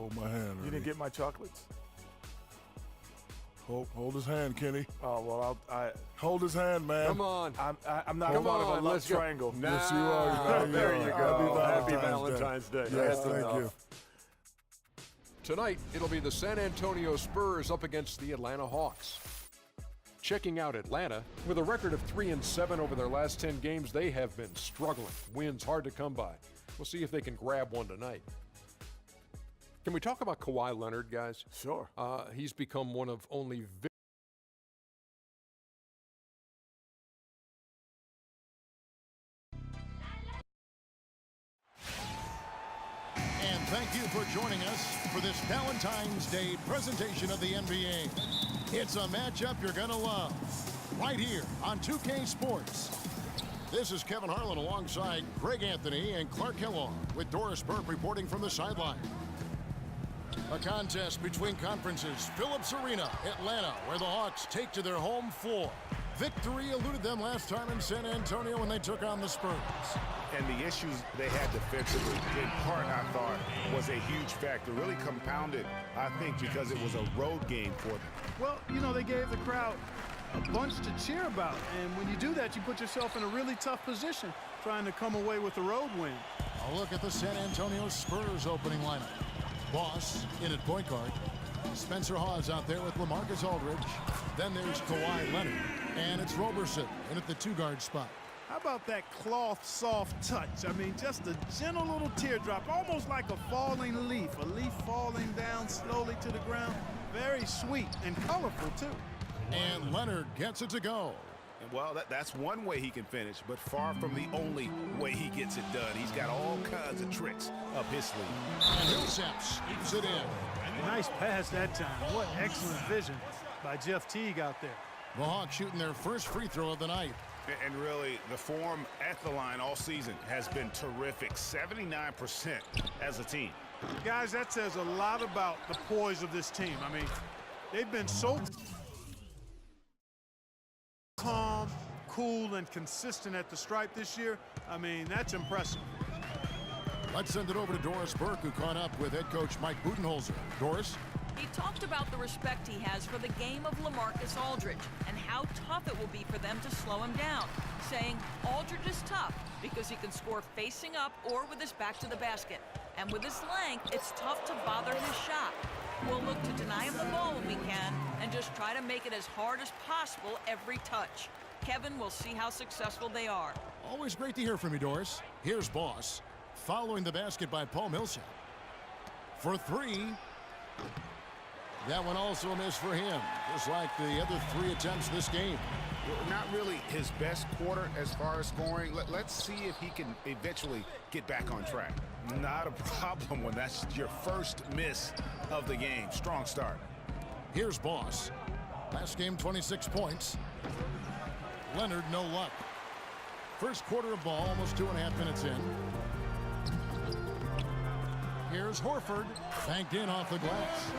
Hold my hand. You didn't get my chocolates? Hold his hand, Kenny. Oh, well, Hold his hand, man. Come on. I'm not part of a love triangle. Yes, you are. There you go. Happy Valentine's Day. Yes, That's thank enough. you. Tonight, it'll be the San Antonio Spurs up against the Atlanta Hawks. Checking out Atlanta, with a record of 3-7 over their last 10 games, they have been struggling. Wins hard to come by. We'll see if they can grab one tonight. Can we talk about Kawhi Leonard, guys? Sure. He's become one of only And thank you for joining us for this Valentine's Day presentation of the NBA. It's a matchup you're going to love right here on 2K Sports. This is Kevin Harlan alongside Greg Anthony and Clark Kellogg with Doris Burke reporting from the sideline. A contest between conferences, Phillips Arena, Atlanta, where the Hawks take to their home floor. Victory eluded them last time in San Antonio when they took on the Spurs. And the issues they had defensively, in part, I thought, was a huge factor. Really compounded, I think, because it was a road game for them. Well, you know, they gave the crowd a bunch to cheer about. And when you do that, you put yourself in a really tough position trying to come away with a road win. A look at the San Antonio Spurs opening lineup. Boss in at point guard. Spencer Hawes out there with LaMarcus Aldridge. Then there's Kawhi Leonard. And it's Roberson in at the two-guard spot. How about that cloth soft touch? I mean, just a gentle little teardrop, almost like a falling leaf. A leaf falling down slowly to the ground. Very sweet and colorful, too. And Leonard gets it to go. Well, that's one way he can finish, but far from the only way he gets it done. He's got all kinds of tricks up his sleeve. And Millsap sneaks it in. Nice pass that time. What excellent vision by Jeff Teague out there. The Hawks shooting their first free throw of the night. And really, the form at the line all season has been terrific. 79% as a team. Guys, that says a lot about the poise of this team. I mean, they've been so calm, cool, and consistent at the stripe this year. I mean, that's impressive. Let's send it over to Doris Burke, who caught up with head coach Mike Budenholzer. Doris? He talked about the respect he has for the game of LaMarcus Aldridge and how tough it will be for them to slow him down, saying Aldridge is tough because he can score facing up or with his back to the basket. And with his length, it's tough to bother his shot. We'll look to deny him the ball when we can and just try to make it as hard as possible every touch. Kevin will see how successful they are. Always great to hear from you, Doris. Here's Boss, following the basket by Paul Millsap. For three. That one also a miss for him, just like the other three attempts this game. Not really his best quarter as far as scoring. Let's see if he can eventually get back on track. Not a problem when that's your first miss of the game. Strong start. Here's Boss. Last game, 26 points. Leonard, no luck. First quarter of ball, almost 2.5 minutes in. Here's Horford, banked in off the glass.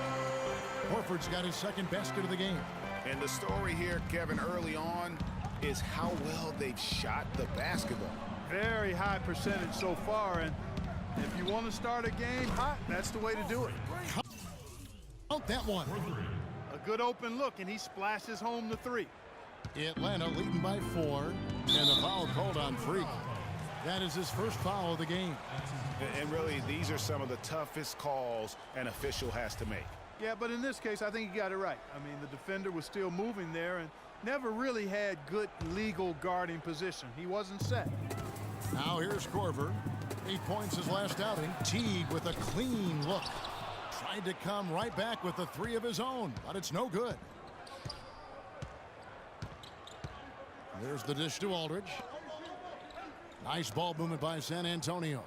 Horford's got his second basket of the game. And the story here, Kevin, early on is how well they've shot the basketball. Very high percentage so far, and if you want to start a game hot, that's the way to do it. Count that one. A good open look, and he splashes home the three. Atlanta leading by 4, and a foul called on Freak. That is his first foul of the game. And really, these are some of the toughest calls an official has to make. Yeah, but in this case, I think he got it right. I mean, the defender was still moving there and never really had good legal guarding position. He wasn't set. Now here's Korver. 8 points his last outing. Teague with a clean look. Tried to come right back with a three of his own, but it's no good. There's the dish to Aldridge. Nice ball movement by San Antonio.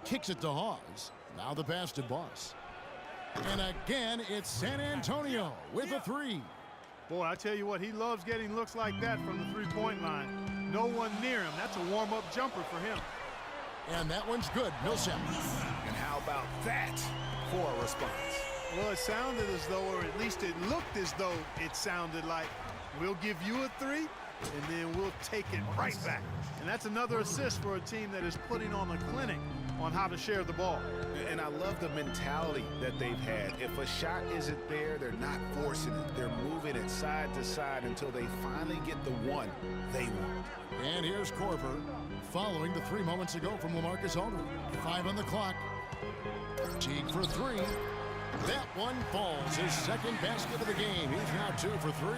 Kicks it to Hawes. Now the pass to Boss. And again, it's San Antonio with a three. Boy, I tell you what, he loves getting looks like that from the three-point line. No one near him. That's a warm-up jumper for him. And that one's good. Millsap. And how about that for a response? Well, it sounded as though, or at least it looked as though it sounded like, we'll give you a three, and then we'll take it right back. And that's another assist for a team that is putting on a clinic on how to share the ball. And I love the mentality that they've had. If a shot isn't there, they're not forcing it. They're moving it side to side until they finally get the one they want. And here's Korver following the 3 moments ago from LaMarcus Aldridge. 5 on the clock. Teague for 3. That one falls. His second basket of the game. He's now 2 for 3.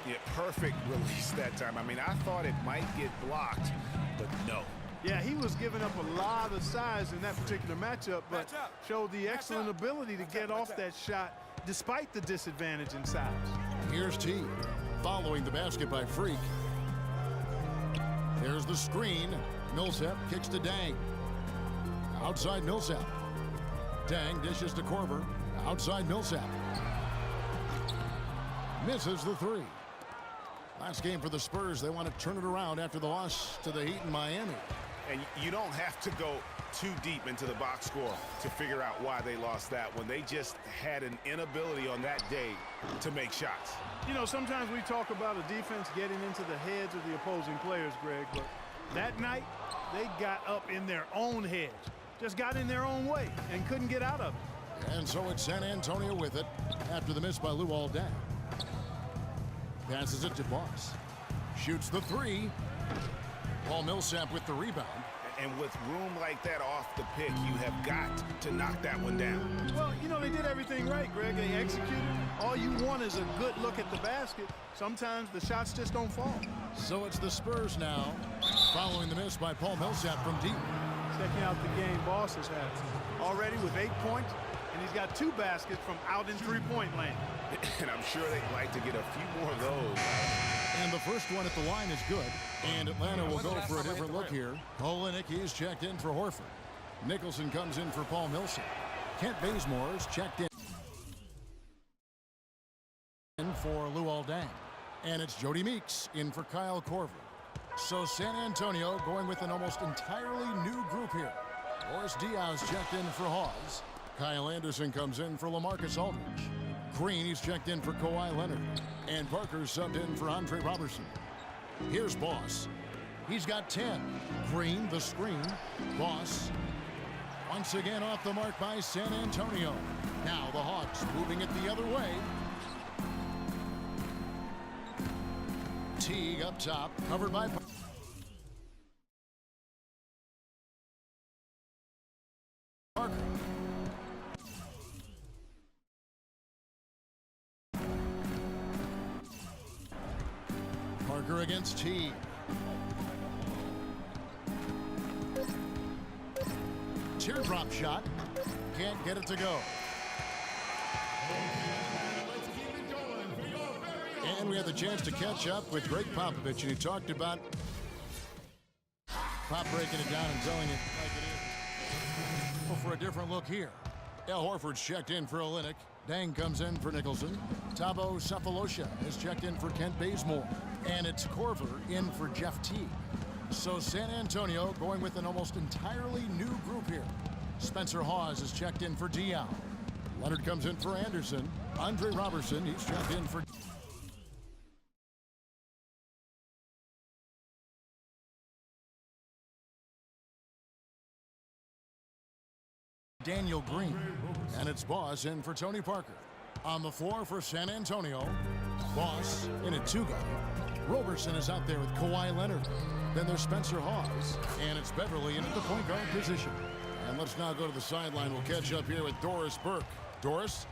Yeah, perfect release that time. I mean, I thought it might get blocked, but no. Yeah, he was giving up a lot of size in that particular matchup, but showed the excellent ability to get off that shot despite the disadvantage in size. Here's Teague following the basket by Freak. There's the screen. Millsap kicks to Dang. Outside Millsap. Dang dishes to Korver. Outside Millsap. Misses the 3. Last game for the Spurs. They want to turn it around after the loss to the Heat in Miami. And you don't have to go too deep into the box score to figure out why they lost that one. They just had an inability on that day to make shots. You know, sometimes we talk about a defense getting into the heads of the opposing players, Greg, but that night they got up in their own heads. Just got in their own way and couldn't get out of it. And so it's San Antonio with it after the miss by Luol Deng. Passes it to Boss. Shoots the 3. Paul Millsap with the rebound. And with room like that off the pick, you have got to knock that one down. Well, you know, they did everything right, Greg. They executed. All you want is a good look at the basket. Sometimes the shots just don't fall. So it's the Spurs now, following the miss by Paul Millsap from deep. Checking out the game Boss has had already with 8 points, and he's got 2 baskets from out in three-point land. And I'm sure they'd like to get a few more of those. And the first one at the line is good. And Atlanta will go for a different look here. Olynyk, he's checked in for Horford. Nicholson comes in for Paul Millsap. Kent Bazemore is checked in for Luol Deng. And it's Jody Meeks in for Kyle Korver. So San Antonio going with an almost entirely new group here. Boris Diaz checked in for Hawes. Kyle Anderson comes in for LaMarcus Aldridge. Green, he's checked in for Kawhi Leonard. And Parker's subbed in for Andre Robertson. Here's Boss. He's got 10. Green, the screen. Boss. Once again off the mark by San Antonio. Now the Hawks moving it the other way. Teague up top, covered by Parker. Parker against Teague. Teardrop shot. Can't get it to go. And we had the chance to catch up with Greg Popovich, and he talked about Pop breaking it down and telling it like it is. Well, for a different look here. Al Horford's checked in for Olynyk. Dang comes in for Nicholson. Thabo Sefolosha is checked in for Kent Bazemore. And it's Korver in for Jeff Teague. So San Antonio going with an almost entirely new group here. Spencer Hawes is checked in for Dion. Leonard comes in for Anderson. Andre Robertson, he's checked in for Daniel Green. And it's Boss in for Tony Parker. On the floor for San Antonio, Boss in a 2-guard. Robertson is out there with Kawhi Leonard. Then there's Spencer Hawes. And it's Beverly in at the point guard position. And let's now go to the sideline. We'll catch up here with Doris Burke. Doris?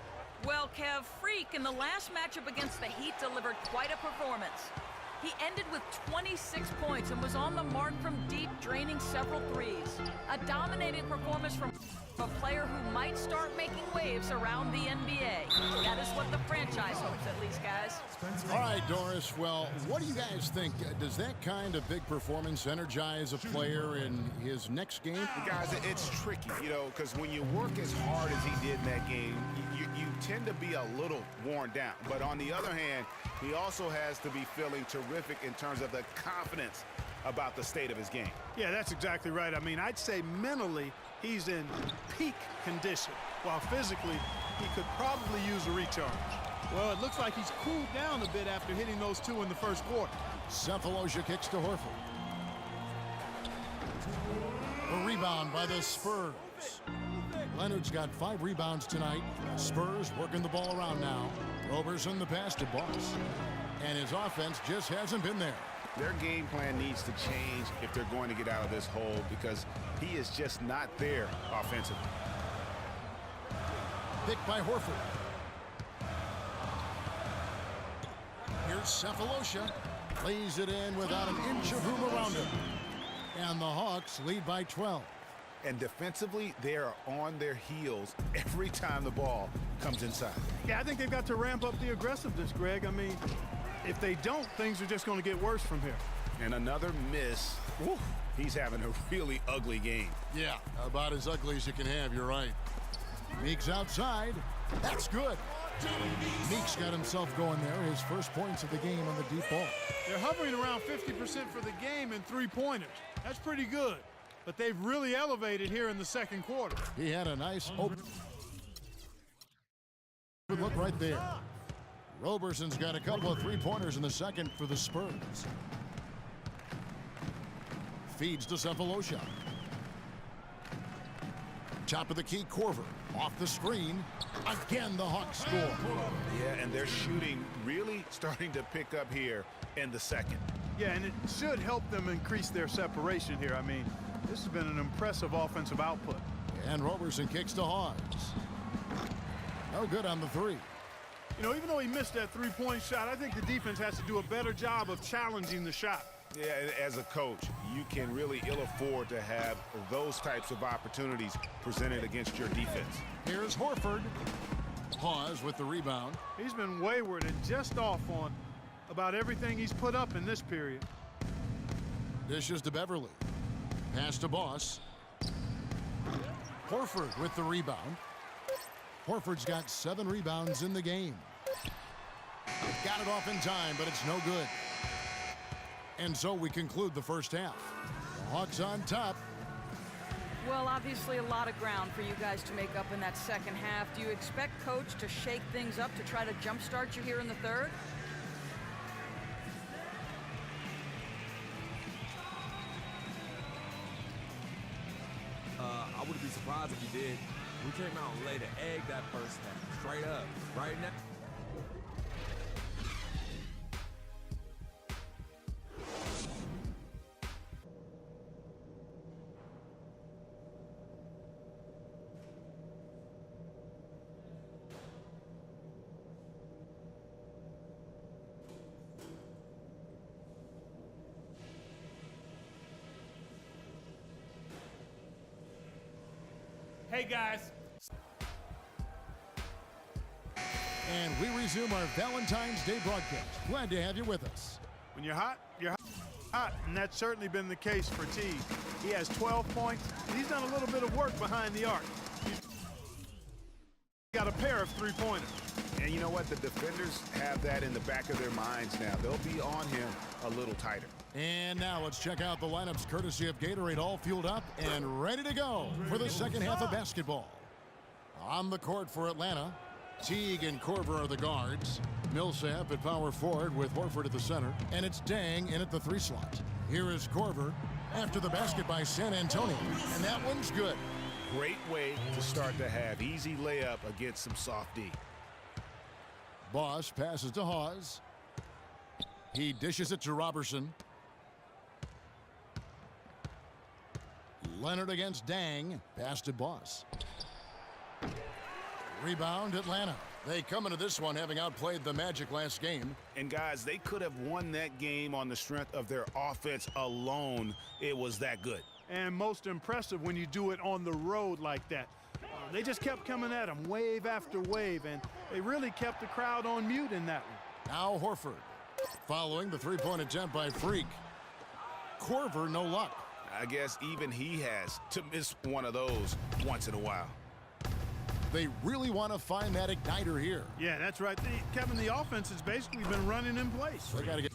Well, Kev, Freak in the last matchup against the Heat delivered quite a performance. He ended with 26 points and was on the mark from deep, draining several threes. A dominating performance from a player who might start making waves around the NBA. That is what the franchise hopes, at least, guys. All right, Doris. Well, what do you guys think? Does that kind of big performance energize a player in his next game? Guys, it's tricky, you know, because when you work as hard as he did in that game, you tend to be a little worn down. But on the other hand, he also has to be feeling terrific in terms of the confidence about the state of his game. Yeah, that's exactly right. I mean, I'd say mentally he's in peak condition, while physically he could probably use a recharge. Well, it looks like he's cooled down a bit after hitting those 2 in the first quarter. Sefolosha kicks to Horford. A rebound by the Spurs. Leonard's got 5 rebounds tonight. Spurs working the ball around now. Roberson the pass to Boss. And his offense just hasn't been there. Their game plan needs to change if they're going to get out of this hole because he is just not there offensively. Picked by Horford. Here's Cephalosha. Lays it in without an inch of room around him. And the Hawks lead by 12. And defensively, they are on their heels every time the ball comes inside. Yeah, I think they've got to ramp up the aggressiveness, Greg. I mean, if they don't, things are just going to get worse from here. And another miss. Woo, he's having a really ugly game. Yeah, about as ugly as you can have, you're right. Meek's outside. That's good. Meek's got himself going there. His first points of the game on the deep ball. They're hovering around 50% for the game in three-pointers. That's pretty good. But they've really elevated here in the second quarter. He had a nice open look right there. Roberson's got a couple of three-pointers in the second for the Spurs. Feeds to Cephalosha. Top of the key, Korver. Off the screen. Again, the Hawks score. Yeah, and their shooting really starting to pick up here in the second. Yeah, and it should help them increase their separation here. I mean, this has been an impressive offensive output. And Roberson kicks to Hawes. No good on the three. You know, even though he missed that three-point shot, I think the defense has to do a better job of challenging the shot. Yeah, as a coach, you can really ill afford to have those types of opportunities presented against your defense. Here's Horford. Hawes with the rebound. He's been wayward and just off on about everything he's put up in this period. Dishes to Beverly. Pass to Boss. Horford with the rebound. Horford's got 7 rebounds in the game. Got it off in time, but it's no good. And so we conclude the first half. The Hawks on top. Well, obviously a lot of ground for you guys to make up in that second half. Do you expect Coach to shake things up to try to jumpstart you here in the third? I wouldn't be surprised if he did. We came out and laid an egg that first half, straight up. Right now. Hey guys. And we resume our Valentine's Day broadcast. Glad to have you with us. When you're hot, and that's certainly been the case for Teague. He has 12 points. He's done a little bit of work behind the arc. He's got a pair of three-pointers. And you know what? The defenders have that in the back of their minds now. They'll be on him a little tighter. And now let's check out the lineups courtesy of Gatorade, all fueled up and ready to go for the second half of basketball. On the court for Atlanta, Teague and Korver are the guards. Millsap at power forward with Horford at the center. And it's Dang in at the 3 slot. Here is Korver after the basket by San Antonio. And that one's good. Great way to start the half. Easy layup against some soft D. Boss passes to Hawes. He dishes it to Roberson. Leonard against Dang. Pass to Boss. Rebound Atlanta. They come into this one having outplayed the Magic last game. And guys, they could have won that game on the strength of their offense alone. It was that good. And most impressive when you do it on the road like that. They just kept coming at him wave after wave, and they really kept the crowd on mute in that one. Now Horford. Following the three-point attempt by Freak. Korver, no luck. I guess even he has to miss one of those once in a while. They really want to find that igniter here. Yeah, that's right. Kevin, the offense has basically been running in place. They got to get